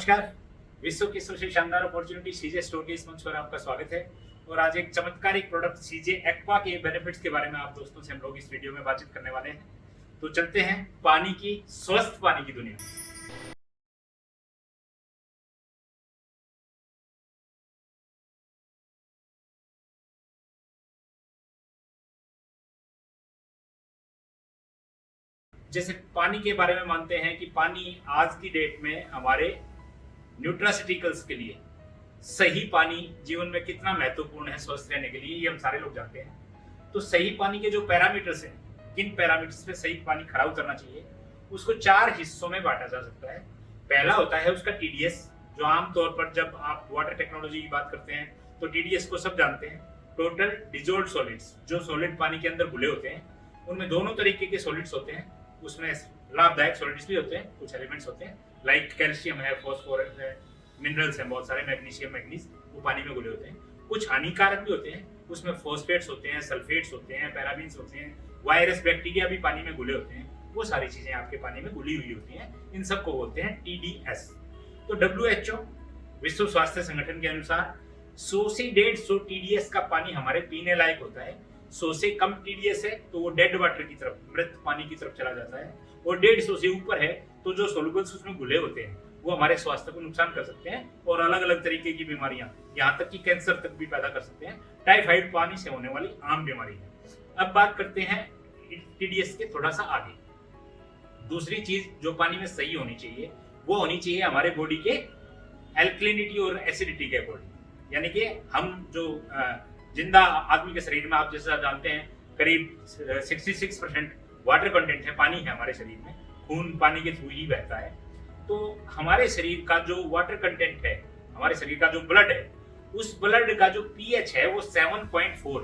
नमस्कार। विश्व की सबसे शानदार अपॉर्चुनिटी सीजे स्टोर के इस मंच पर आपका स्वागत है। और आज एक चमत्कारिक प्रोडक्ट सीजे एक्वा के बेनिफिट्स के बारे में आप दोस्तों से हम लोग इस वीडियो में बातचीत करने वाले हैं। तो चलते हैं पानी की, स्वस्थ पानी की दुनिया। जैसे पानी के बारे में मानते हैं कि पानी आज की डेट में हमारे न्यूट्रासिटिकल्स के लिए सही पानी जीवन में कितना महत्वपूर्ण है स्वस्थ रहने के लिए, ये हम सारे लोग जानते हैं। तो सही पानी के जो पैरामीटर्स हैं, किन पैरामीटर्स पे सही पानी खरा उतरना चाहिए, उसको 4 हिस्सों में बांटा जा सकता है। पहला होता है उसका टीडीएस, जो आमतौर पर जब आप वाटर टेक्नोलॉजी की बात करते हैं तो टीडीएस को सब जानते हैं, टोटल डिजोल्व्ड सॉलिड्स। जो सॉलिड पानी के अंदर घुले होते हैं उनमें दोनों तरीके के सॉलिड्स होते हैं। उसमें लाभदायक सॉलिड्स भी होते हैं, कुछ एलिमेंट्स होते हैं लाइक कैल्शियम है, फॉस्फोरस है, मिनरल्स हैं बहुत सारे, मैग्नीशियम, मैग्नीज, वो पानी में घुले होते हैं। कुछ हानिकारक भी होते हैं, उसमें फॉस्फेट्स होते हैं, सल्फेट्स होते हैं, पैराबीन्स होते हैं, वायरस, बैक्टीरिया भी पानी में घुले होते हैं। वो सारी चीजें आपके पानी में घुली हुई होती हैं, इन सबको बोलते हैं टीडीएस। तो WHO, विश्व स्वास्थ्य संगठन के अनुसार 100 से 150 टीडीएस का पानी हमारे पीने लायक होता है। 100 से कम टीडीएस है तो वो डेड वाटर की तरफ, मृत पानी की तरफ चला जाता है, और 150 से ऊपर है तो जो सोलुबल्स उसमें घुले होते हैं वो हमारे स्वास्थ्य को नुकसान कर सकते हैं और अलग अलग तरीके की बीमारियां, यहाँ तक कि कैंसर तक भी पैदा कर सकते हैं। टाइफाइड पानी से होने वाली आम बीमारी है। अब बात करते हैं टीडीएस के थोड़ा सा आगे। दूसरी चीज जो पानी में सही होनी चाहिए वो होनी चाहिए हमारे बॉडी के एल्कलिनिटी और एसिडिटी के अकॉर्डिंग। यानी कि हम जो जिंदा आदमी के शरीर में, आप जैसा जानते हैं, करीब 66% वाटर कंटेंट है, पानी है हमारे शरीर में, खून पानी के थ्रू ही बहता है। तो हमारे शरीर का जो वाटर कंटेंट है, हमारे शरीर का जो ब्लड है, उस ब्लड का जो पीएच है वो 7.4।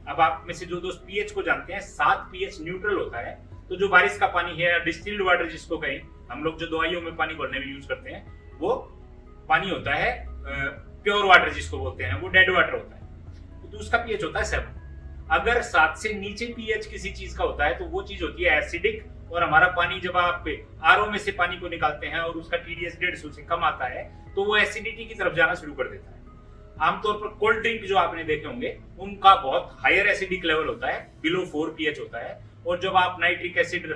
अब आप में से जो दोस्त पीएच को जानते हैं, 7 पीएच न्यूट्रल होता है। तो जो बारिश का पानी है, डिस्टिल्ड वाटर जिसको कहें, हम लोग जो दवाइयों में पानी घोलने में यूज करते हैं, वो पानी होता है प्योर वाटर जिसको बोलते हैं, वो डेड वाटर होता है। तो उसका पीएच होता है 7। अगर 7 से नीचे पीएच किसी चीज का होता है तो वो चीज होती है एसिडिक। और हमारा पानी जब आप आरओ में से पानी को निकालते हैं और उसका टीडीएस 150 से कम आता है तो वो एसिडिटी की तरफ जाना शुरू कर देता है। आमतौर पर कोल्ड ड्रिंक जो आपने देखे होंगे उनका बहुत हायर एसिडिक लेवल होता है, बिलो 4 पीएच होता है। और जब आप नाइट्रिक एसिड,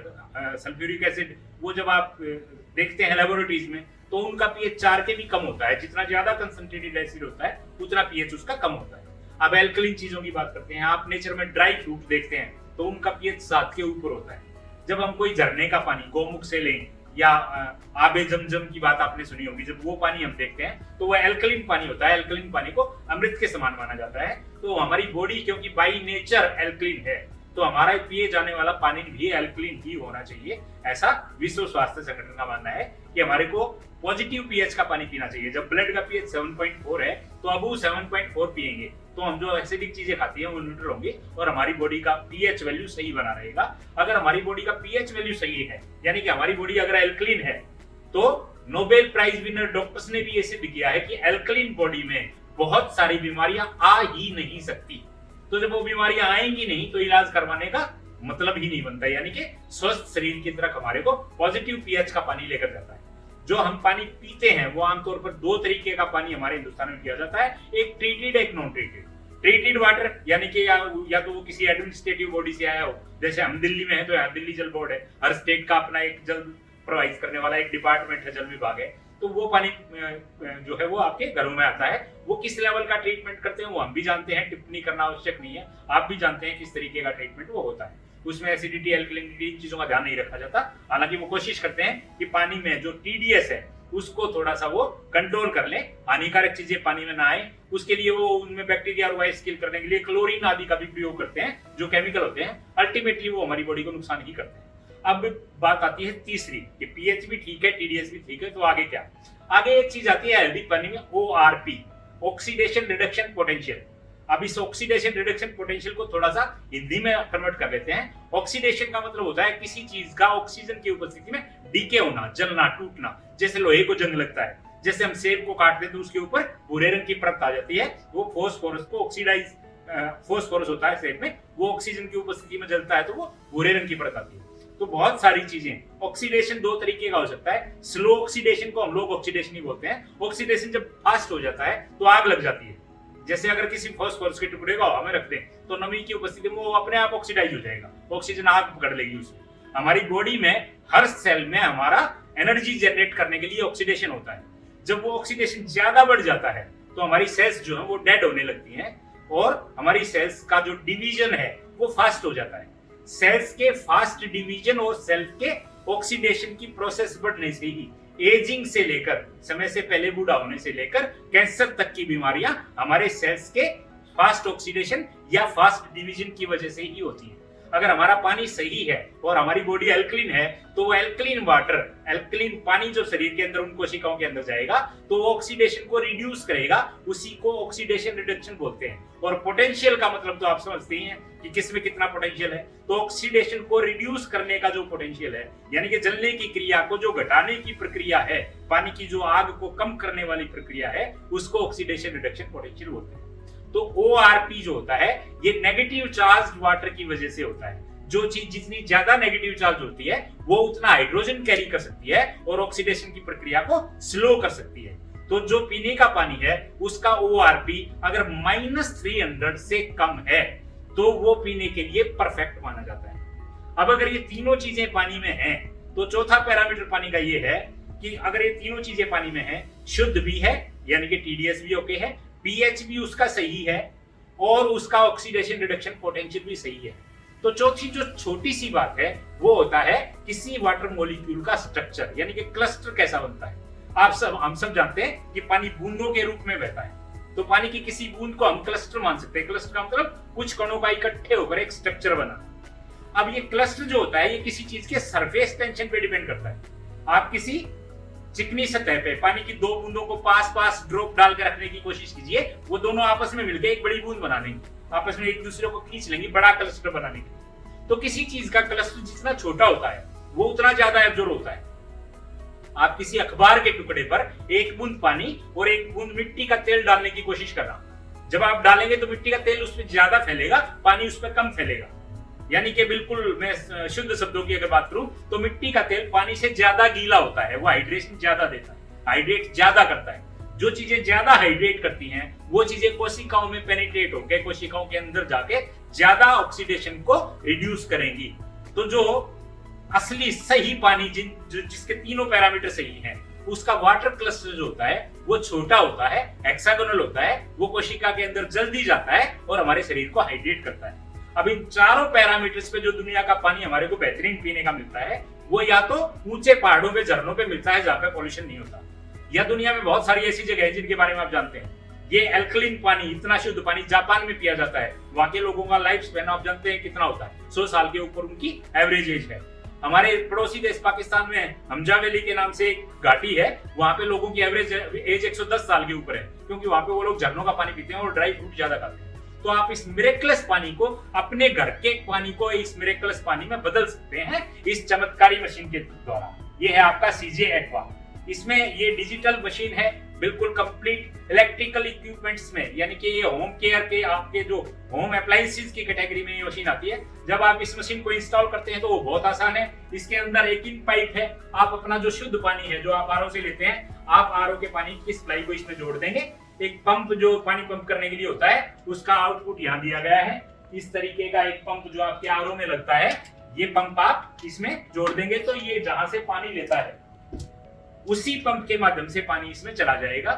सल्फ्यूरिक एसिड, वो जब आप देखते हैं लेबोरेटरीज में तो उनका पीएच 4 के भी कम होता है। जितना ज्यादा कंसंट्रेटेड एसिड होता है उतना पीएच उसका कम होता है। अब एल्कलिन चीजों की बात करते हैं, आप नेचर में ड्राई फ्रूट देखते हैं तो उनका पीएच 7 के ऊपर होता है। जब हम कोई झरने का पानी गौमुख से लें या आबे जमजम की बात आपने सुनी होगी, जब वो पानी हम देखते हैं तो वो एल्कलिन पानी होता है। एल्कलिन पानी को अमृत के समान माना जाता है। तो हमारी बॉडी क्योंकि बाई नेचर एल्कलिन है तो हमारा पिए जाने वाला पानी भी एल्कलिन ही होना चाहिए, ऐसा विश्व स्वास्थ्य संगठन का मानना है कि हमारे को पॉजिटिव पीएच का पानी पीना चाहिए। जब ब्लड का पीएच 7.4 है तो अब वो 7.4 पिएंगे तो हम जो एसिडिक चीजें खाती हैं वो न्यूट्रल होंगी और हमारी बॉडी का पीएच वैल्यू सही बना रहेगा। अगर हमारी बॉडी का पीएच वैल्यू सही है, यानी कि हमारी बॉडी अगर एल्कलिन है, तो नोबेल प्राइज विनर डॉक्टर्स ने भी ये सिद्ध किया है कि एल्कलिन बॉडी में बहुत सारी बीमारियां आ ही नहीं सकती। तो जब वो बीमारियां आएंगी नहीं तो इलाज करवाने का मतलब ही नहीं बनता। यानी कि स्वस्थ शरीर की तरफ हमारे को पॉजिटिव पीएच का पानी लेकर जाता है। जो हम पानी पीते हैं वो आमतौर पर 2 तरीके का पानी हमारे हिंदुस्तान में पिया जाता है, एक ट्रीटेड, एक नॉन ट्रीटेड। ट्रीटेड वाटर यानी कि या तो वो किसी एडमिनिस्ट्रेटिव बॉडी से आया हो, जैसे हम दिल्ली में है तो यहाँ दिल्ली जल बोर्ड है, हर स्टेट का अपना एक जल प्रोवाइड करने वाला एक डिपार्टमेंट है, जल विभाग है। तो वो पानी जो है वो आपके घरों में आता है। वो किस लेवल का ट्रीटमेंट करते हैं वो हम भी जानते हैं, टिप्पणी करना आवश्यक नहीं है, आप भी जानते हैं किस तरीके का ट्रीटमेंट वो होता है। उसमें एसिडिटी, एल्कलिनिटी, इन चीजों का ध्यान नहीं रखा जाता। हालांकि वो कोशिश करते हैं कि पानी में जो टीडीएस है उसको थोड़ा सा वो कंट्रोल कर ले, हानिकारक चीजें पानी में ना आए। उसके लिए वो उनमें बैक्टीरिया और वायरस किल करने के लिए क्लोरीन आदि का भी प्रयोग करते हैं, जो केमिकल होते हैं। अल्टीमेटली वो हमारी बॉडी को नुकसान ही करते हैं। अब बात आती है तीसरी कि पीएच भी ठीक है, टीडीएस भी ठीक है, तो आगे क्या? आगे एक चीज आती है हेल्दी पानी में, ORP, ऑक्सीडेशन रिडक्शन पोटेंशियल। अब इस ऑक्सीडेशन रिडक्शन पोटेंशियल को थोड़ा सा हिंदी में कन्वर्ट कर लेते हैं। ऑक्सीडेशन का मतलब होता है किसी चीज का ऑक्सीजन की उपस्थिति में डीके होना, जलना, टूटना। जैसे लोहे को जंग लगता है, जैसे हम सेब को काटते हैं तो उसके ऊपर भूरे रंग की परत आ जाती है, वो फॉस्फोरस को ऑक्सीडाइज, फॉस्फोरस होता है सेब में, वो ऑक्सीजन की उपस्थिति में जलता है तो वो भूरे रंग की परत आती है। तो बहुत सारी चीजें। ऑक्सीडेशन दो तरीके का हो सकता है। स्लो ऑक्सीडेशन को हम लोग ऑक्सीडेशन ही बोलते हैं। ऑक्सीडेशन जब फास्ट हो जाता है तो आग लग जाती है। जैसे अगर किसी फास्फोरस के टुकड़े को हवा में रख दें तो नमी की उपस्थिति में वो अपने आप ऑक्सीडाइज हो जाएगा, ऑक्सीजन आग पकड़ लेगी उसमें। हमारी बॉडी में हर सेल में हमारा एनर्जी जनरेट करने के लिए ऑक्सीडेशन होता है। जब वो ऑक्सीडेशन ज्यादा बढ़ जाता है तो हमारी सेल्स जो है वो डेड होने लगती हैं और हमारी सेल्स का जो डिवीजन है वो फास्ट हो जाता है। सेल्स के फास्ट डिवीजन और सेल के ऑक्सीडेशन की प्रोसेस बढ़ने से ही एजिंग से लेकर, समय से पहले बूढ़ा होने से लेकर कैंसर तक की बीमारियां हमारे सेल्स के फास्ट ऑक्सीडेशन या फास्ट डिवीजन की वजह से ही होती है। अगर हमारा पानी सही है और हमारी बॉडी एल्कलीन है तो वो एल्कलीन वाटर, एल्कलीन पानी जो शरीर के अंदर उन कोशिकाओं के अंदर जाएगा तो वो ऑक्सीडेशन को रिड्यूस करेगा, उसी को ऑक्सीडेशन रिडक्शन बोलते हैं। और पोटेंशियल का मतलब तो आप समझते ही हैं कि किसमें कितना पोटेंशियल है। तो ऑक्सीडेशन को रिड्यूस करने का जो पोटेंशियल है, यानी कि जलने की क्रिया को जो घटाने की प्रक्रिया है, पानी की जो आग को कम करने वाली प्रक्रिया है, उसको ऑक्सीडेशन रिडक्शन पोटेंशियल बोलते हैं। तो ORP जो होता है ये नेगेटिव चार्ज वाटर की वजह से होता है। जो चीज जितनी ज्यादा नेगेटिव चार्ज होती है वो उतना हाइड्रोजन कैरी कर सकती है और ऑक्सीडेशन की प्रक्रिया को स्लो कर सकती है। तो जो पीने का पानी है उसका ORP अगर -300 से कम है तो वो पीने के लिए परफेक्ट माना जाता है। अब अगर ये तीनों चीजें पानी में हैं तो चौथा पैरामीटर पानी का ये है कि अगर ये तीनों चीजें पानी में हैं, शुद्ध भी है यानी कि TDS भी ओके है, pH भी उसका सही है और उसका ऑक्सीडेशन रिडक्शन पोटेंशियल भी सही है। तो चौथी जो छोटी सी बात है वो होता है किसी वाटर मॉलिक्यूल का स्ट्रक्चर, यानी कि क्लस्टर कैसा बनता है। हम सब जानते हैं कि पानी बूंदों के रूप में बहता है, तो पानी की किसी बूंद को हम क्लस्टर मान सकते हैं। क्लस्टर का मतलब कुछ कणों का इकट्ठे होकर एक स्ट्रक्चर बना। अब ये क्लस्टर जो होता है ये किसी चीज के सरफेस टेंशन पे डिपेंड करता है। आप किसी चिकनी सतह पे पानी की दो बूंदों को पास पास ड्रॉप डाल के रखने की कोशिश कीजिए, वो दोनों आपस में मिलकर एक बड़ी बूंद बना लेंगे, आपस में एक दूसरे को खींच लेंगे बड़ा क्लस्टर बनाने के लिए। तो किसी चीज का क्लस्टर जितना छोटा होता है वो उतना ज्यादा एब्जॉर्ब होता है। आप किसी अखबार के टुकड़े पर एक बूंद पानी और एक बूंद मिट्टी का तेल डालने की कोशिश कर रहा, जब आप डालेंगे तो मिट्टी का तेल उसमें ज्यादा फैलेगा, पानी उस पर कम फैलेगा। यानी कि बिल्कुल मैं शुद्ध शब्दों की अगर बात करूं तो मिट्टी का तेल पानी से ज्यादा गीला होता है, वो हाइड्रेशन ज्यादा देता है, हाइड्रेट ज्यादा करता है। जो चीजें ज्यादा हाइड्रेट करती हैं वो चीजें कोशिकाओं में पेनिट्रेट होकर कोशिकाओं के अंदर जाके ज्यादा ऑक्सीडेशन को रिड्यूस करेंगी। तो जो असली सही पानी जिसके तीनों पैरामीटर सही हैं, उसका वाटर क्लस्टर जो होता है वो छोटा होता है, हेक्सागोनल होता है, वो कोशिका के अंदर जल्दी जाता है और हमारे शरीर को हाइड्रेट करता है। अब इन चारों पैरामीटर्स पे जो दुनिया का पानी हमारे को बेहतरीन पीने का मिलता है वो या तो ऊंचे पहाड़ों पे, झरनों पे मिलता है जहां पे पॉल्यूशन नहीं होता, या दुनिया में बहुत सारी ऐसी जगह है जिनके बारे में आप जानते हैं। ये एल्कलीन पानी, इतना शुद्ध पानी जापान में पिया जाता है। वहां के लोगों का लाइफ स्पैन आप जानते हैं कितना होता है, 100 साल के ऊपर उनकी एवरेज एज है। हमारे पड़ोसी देश पाकिस्तान में हमजा वैली के नाम से एक घाटी है, वहां पे लोगों की एवरेज एज 110 साल के ऊपर है, क्योंकि वहां पे वो लोग झरनों का पानी पीते हैं और ड्राई फ्रूट ज्यादा खाते हैं। तो आप इस मिरेकलस पानी को, अपने घर के पानी को इस मिरेकलस पानी में बदल सकते हैं इस चमत्कारी मशीन के द्वारा। ये है आपका CJ एक्वा। इसमें ये डिजिटल मशीन है, बिल्कुल कंप्लीट इलेक्ट्रिकल इक्विपमेंट्स में, यानी कि ये होम केयर के आपके जो होम अप्लायंसेस की कैटेगरी में ये मशीन आती है। जब आप इस मशीन को इंस्टॉल करते हैं तो वो बहुत आसान है। इसके अंदर एक इन पाइप है, आप अपना जो शुद्ध पानी है जो आप RO से लेते हैं, आप RO के पानी की सप्लाई को इसमें जोड़ देंगे। एक पंप जो पानी पंप करने के लिए होता है उसका आउटपुट यहाँ दिया गया है। इस तरीके का एक पंप जो आपके RO में लगता है, ये पंप आप इसमें जोड़ देंगे तो ये जहां से पानी लेता है उसी पंप के माध्यम से पानी इसमें चला जाएगा।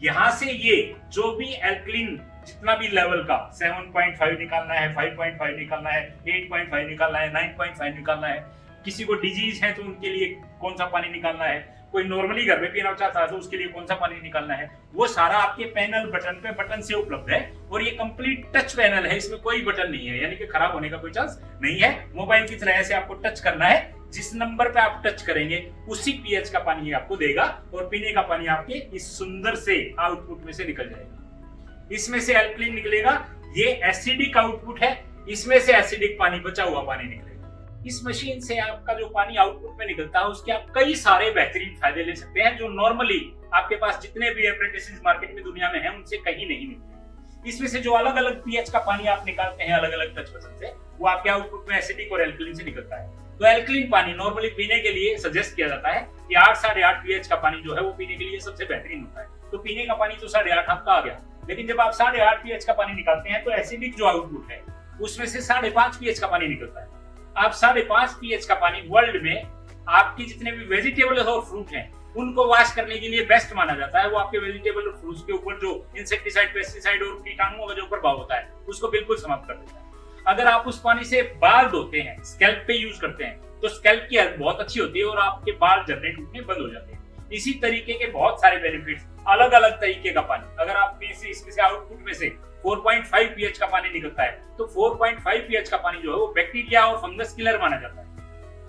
यहां से ये जो भी एल्कलीन जितना भी लेवल का 7.5 निकालना है, 5.5 निकालना है, 8.5 निकालना है, 9.5 निकालना है, किसी को डिजीज है तो उनके लिए कौन सा पानी निकालना है, कोई नॉर्मली घर में पीना चाहता है तो उसके लिए कौन सा पानी निकालना है, वो सारा आपके पैनल बटन से उपलब्ध है। और ये कंप्लीट टच पैनल है, इसमें कोई बटन नहीं है, यानी कि खराब होने का कोई चांस नहीं है। मोबाइल की तरह ऐसे आपको टच करना है, जिस नंबर पे आप टच करेंगे उसी pH का पानी आपको देगा और पीने का पानी आपके इस सुंदर से आउटपुट में से निकल जाएगा। इसमें से एल्कलीन निकलेगा, ये एसिडिक आउटपुट है, इसमें से एसिडिक पानी, बचा हुआ पानी निकलेगा। इस मशीन से आपका जो पानी आउटपुट में निकलता है उसके आप कई सारे बेहतरीन फायदे ले सकते हैं जो नॉर्मली आपके पास जितने भी एप्रेंटिसेस मार्केट में दुनिया में हैं उनसे कहीं नहीं मिलते। इसमें से जो अलग अलग pH का पानी आप निकालते हैं अलग अलग टच पसंद से, वो आपके आउटपुट में एसिडिक और एल्कलीन से निकलता है। तो एल्कलीन पानी नॉर्मली पीने के लिए सजेस्ट किया जाता है कि 8 साढ़े 8 pH का पानी जो है वो पीने के लिए सबसे बेहतरीन होता है। तो पीने का पानी तो 8.5 आपका आ गया, लेकिन जब आप 8.5 pH का पानी निकालते हैं तो एसिडिक जो आउटपुट है उसमें से 5.5 pH का पानी निकलता है। आप 5.5 pH का पानी वर्ल्ड में आपके जितने भी वेजिटेबल्स और फ्रूट हैं उनको वॉश करने के लिए बेस्ट माना जाता है। वो आपके वेजिटेबल और फ्रूट्स के ऊपर जो इंसेक्टिसाइड, पेस्टिसाइड और कीटाणुओं का जो प्रभाव होता है उसको बिल्कुल समाप्त कर देता है। अगर आप उस पानी से बाल धोते हैं, स्कैल्प पे यूज करते हैं, तो स्कैल्प की हेल्थ बहुत अच्छी होती है और आपके बाल झड़ने टूटने बंद हो जाते हैं। इसी तरीके के बहुत सारे बेनिफिट्स, अलग अलग तरीके का पानी, अगर आप इसमें से आउटपुट में से 4.5 pH का पानी निकलता है तो 4.5 pH का पानी जो है वो बैक्टीरिया और फंगस किलर माना जाता है।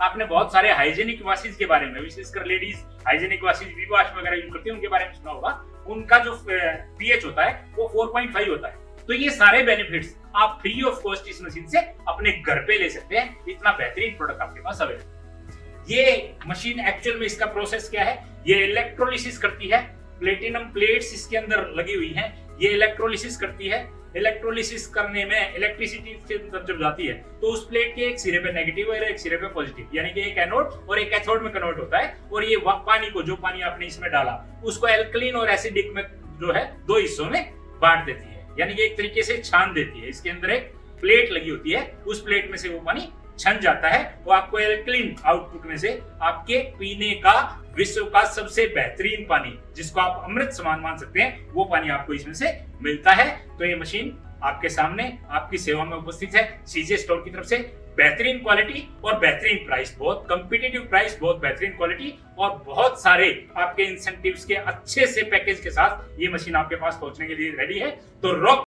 आपने बहुत सारे हाइजेनिक वाशेज के बारे में, विशेषकर लेडीज हाइजेनिक वाशेज, वी वॉश वगैरह यूज करती है, उनके बारे में सुना होगा। उनका जो pH होता है वो 4.5 होता है। तो ये सारे बेनिफिट्स आप फ्री ऑफ कॉस्ट इस मशीन से अपने घर पे ले सकते हैं। इतना बेहतरीन प्रोडक्ट आपके पास अवेलेबल। ये मशीन एक्चुअल में इसका प्रोसेस क्या है, ये इलेक्ट्रोलिसिस करती है। प्लेटिनम प्लेट्स इसके अंदर लगी हुई हैं, ये इलेक्ट्रोलिसिस करती है। इलेक्ट्रोलिसिस करने में इलेक्ट्रिसिटी इसके अंदर जब जाती है तो उस प्लेट के एक सिरे पे नेगेटिव और एक सिरे पे पॉजिटिव, यानी कि एक एनोड और एक कैथोड में कन्वर्ट होता है। और ये पानी को, जो पानी आपने इसमें डाला, उसको एल्कलीन और एसिडिक में जो है दो हिस्सों में बांट देती है, यानी कि एक तरीके से छान देती है। इसके अंदर एक प्लेट लगी होती है, उस प्लेट में से वो पानी छन जाता है। वो आपको एल्कलीन आउटपुट में से आपके पीने का विश्व का सबसे बेहतरीन पानी, जिसको आप अमृत समान मान सकते हैं, वो पानी आपको इसमें से मिलता है। तो ये मशीन आपके सामने आपकी सेवा में उपस्थित है सीजे स्टोर की तरफ से। बेहतरीन क्वालिटी और बेहतरीन प्राइस, बहुत कंपिटिटिव प्राइस, बहुत बेहतरीन क्वालिटी और बहुत सारे आपके इंसेंटिव्स के अच्छे से पैकेज के साथ ये मशीन आपके पास पहुंचने के लिए रेडी है। तो रोक